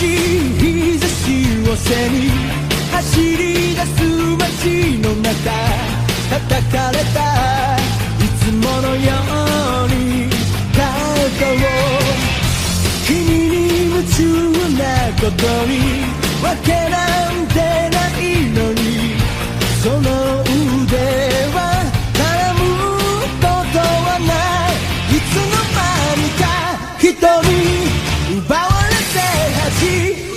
しい日差しを背に走り出す街の中叩かれたいつものようにカードを君に夢中なことにわけなんてないのにその腕は絡むことはないいつの間にか人に奪われて始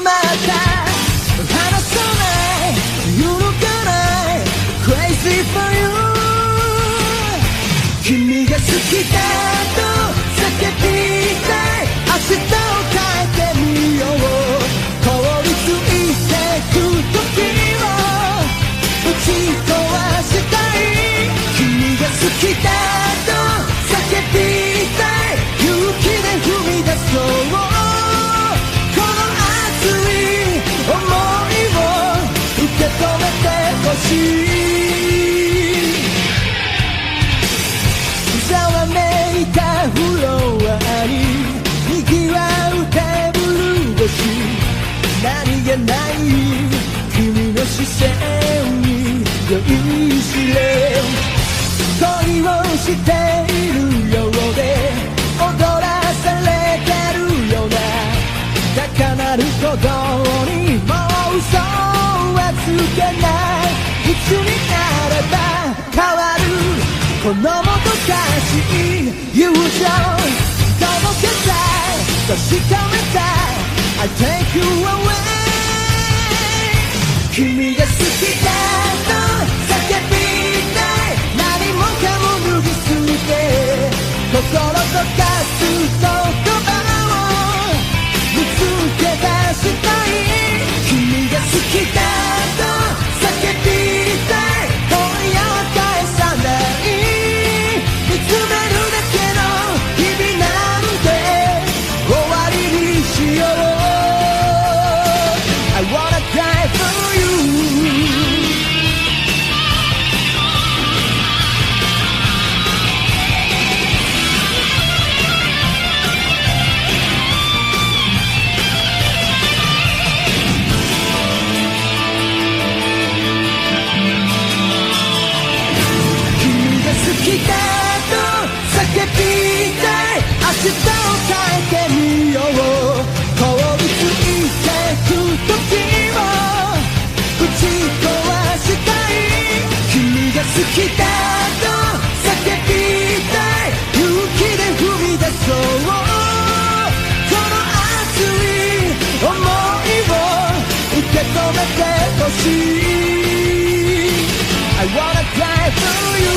まった離さない揺るがない Crazy for you 君が好きだと叫びたい明日を変えてみよう凍りついてく時を打ち壊したい君が好きだと叫びたい勇気で踏み出そうこの熱い想いを受け止めてほしいざわめいたフロアに賑わうテーブル越し何気ない君の視線に酔いしれ恋をしているようで踊らされてるような高鳴る鼓動にもう嘘はつけないいつになれば変わるこのもどかしい友情届けたい確かめたい I take you away 君が好きだと叫びたい何もかも脱ぎ捨て心溶かす言葉を見つけ出したい君が好きだと叫びたい今夜は返さない見つめるだけの日々なんて終わりにしよう I wanna cry for you 君が好きだと叫びたい明日を変えてみよう凍りついてく時を打ち壊したい君が好きだと叫びたい勇気で踏み出そうこの熱い想いを受け止めてほしい I wanna cry for you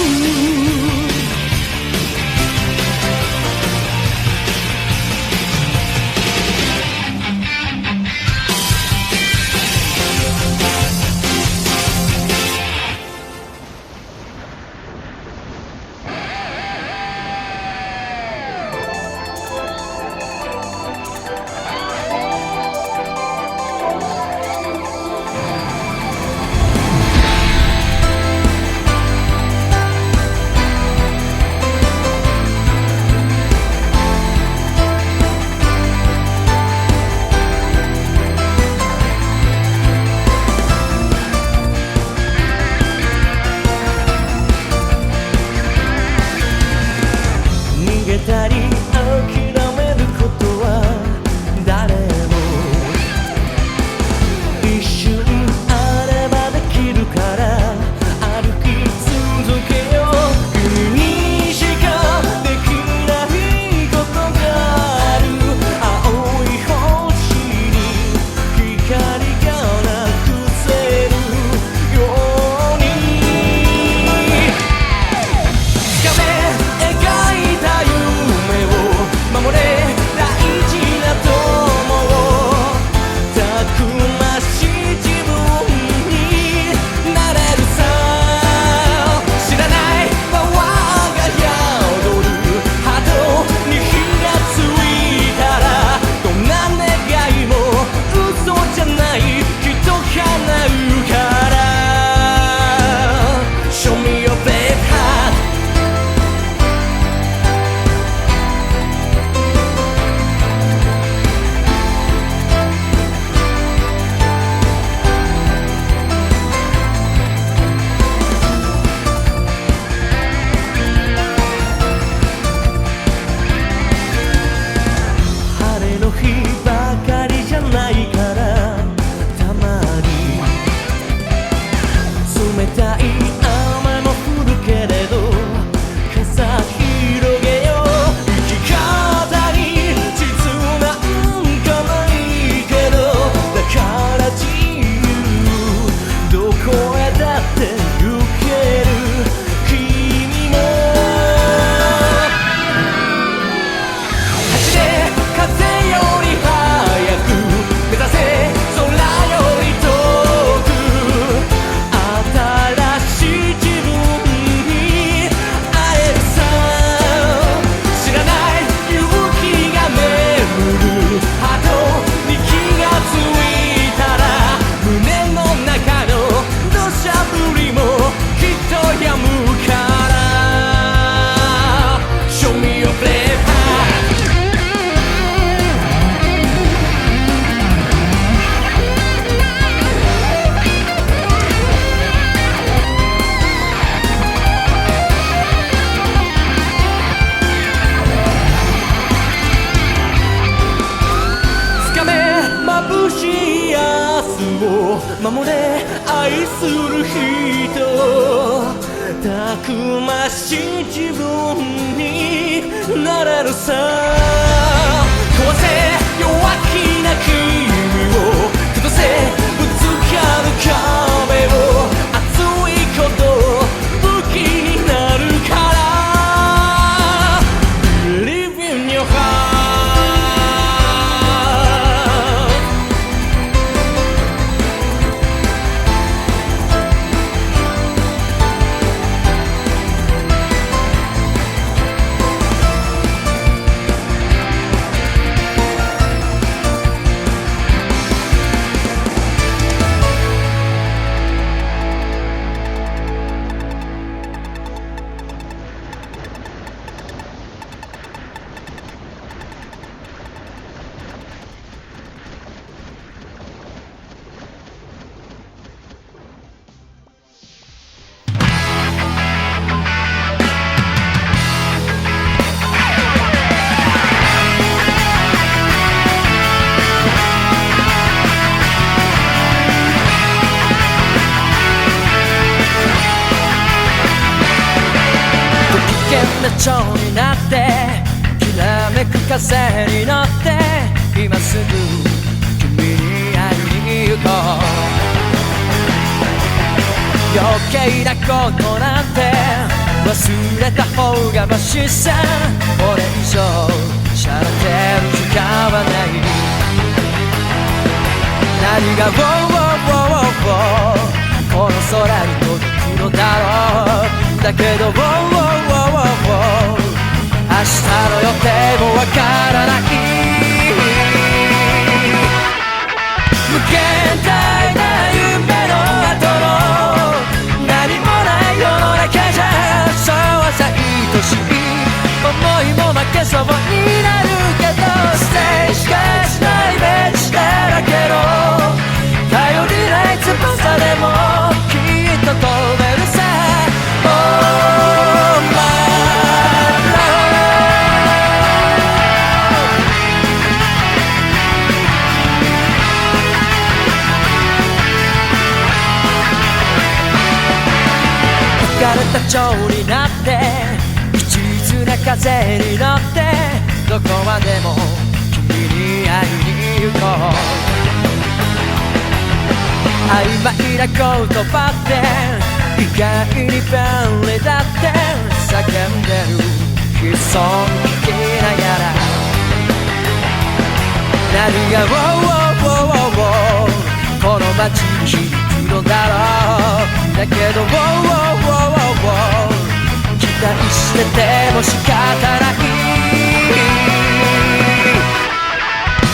を守れ愛する人、たくましい自分になれるさ。壊せ弱気な君を崩せぶつかる壁を、熱いこと武器になるから Believe in your heart。蝶になってきらめく風に乗って今すぐ君に会いに行こう。余計なことなんて忘れた方がマシさ。これ以上しゃれてる時間はない。何がこの空に届くのだろう。だけど明日の予定もわからない。無限大な夢の後の何もない世の中じゃ、そうさ愛しい思いも負けそうになるけど、ステージがしないイメージだらけの頼りない翼でもきっと飛べるさ。浮かれた蝶になって一途な風に乗ってどこまでも君に会いに行こう。曖昧な言葉って意外に便利だって叫んでる悲壮に聞きながら、何がこの街に響くのだろう。だけど期待してても仕方ない。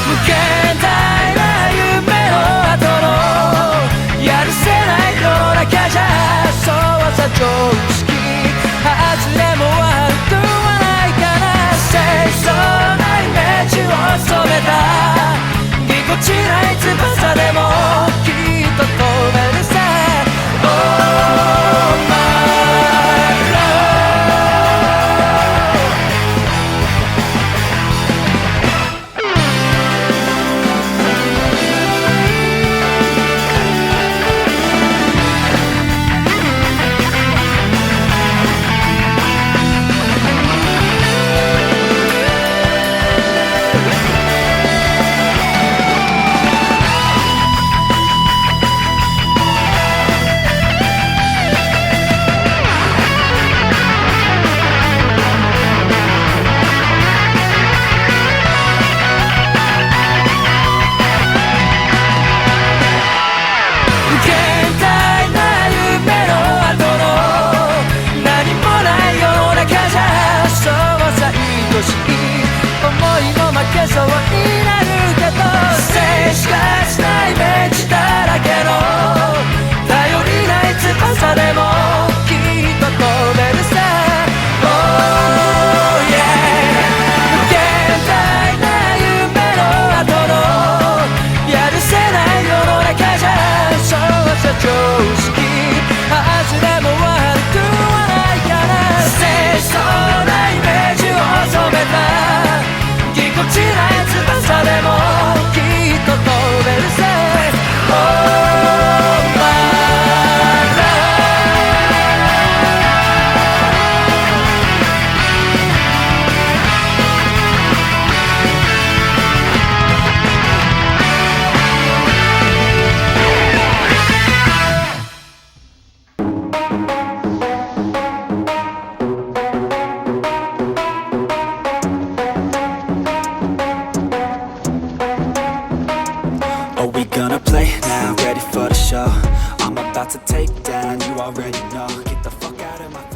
無限大な夢の後のやるせない世の中じゃ、そうさ常識外れも悪くはないかな。清楚なイメージを染めたぎこちない翼でもきっと飛べるさ。Gonna play now, ready for the show. I'm about to take down, you already know. Get the fuck out of my